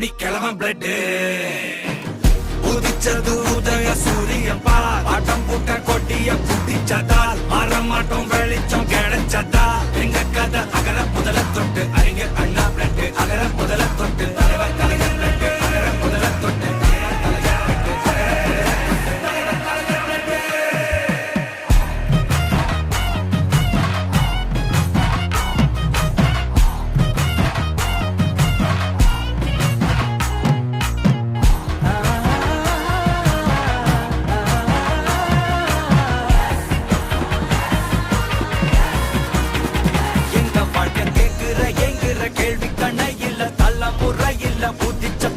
தாடி கிழவன் பிளட் உதிச்சது உதய சூரியன் பார் ஆட்டம் பூட்ட கொட்டிய புட்டிச்சதால் மாறமாட்டோம் வெளிச்சம் கிடைச்சதா எங்க கதை அகர முதல தொட்டு அறிஞர் அண்ணா பிளட் அகர முதல தொட்டு தலைவர் கலைஞர் பிளட் அகர முதல தொட்டு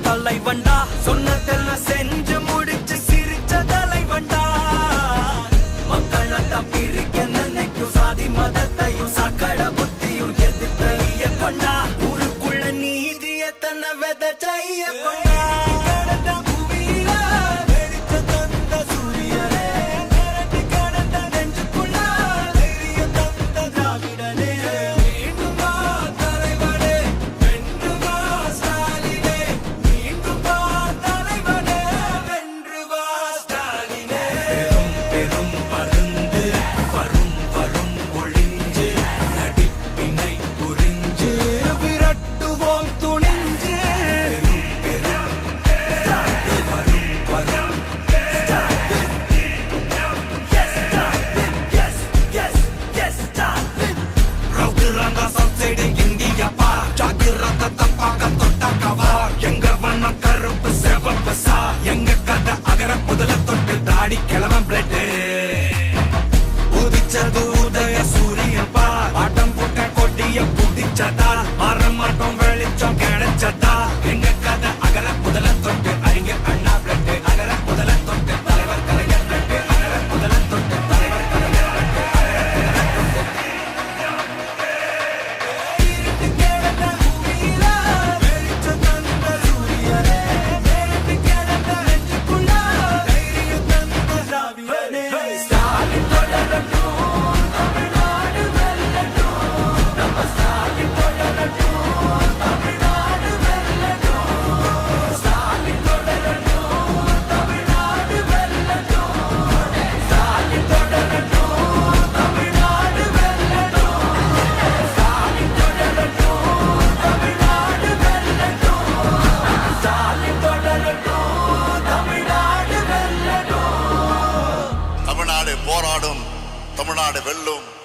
தலைவண்டா சொன்னதெல்லாம் செஞ்சு முடிச்சு சிரிச்ச தலைவண்டா மக்கள் பிரிக்க நினைக்கும் சாதி மதத்தையும் சக்கட புத்தியும் எதிர்த்தைய கொண்டா ஊருக்குள்ள நீதிய தன்னை விதைச்சைய கொண்டா கிழவன் பிளட் உதிச்சது உதய சூரியன் பார் ஆட்டம் போட்ட கொட்டிய புட்டிச்சதா மாறமாட்டோம் வெளிச்சம் கிடைச்சதா எங்க கதை அகர முதல தொட்டு அறிஞர் அண்ணா பிளட் அகர முதல தொட்டு தலைவர் கலைஞர் பிளட் அகர முதல தொட்டு தலைவர் கலைஞர் போராடும் தமிழ்நாடு வெல்லும்.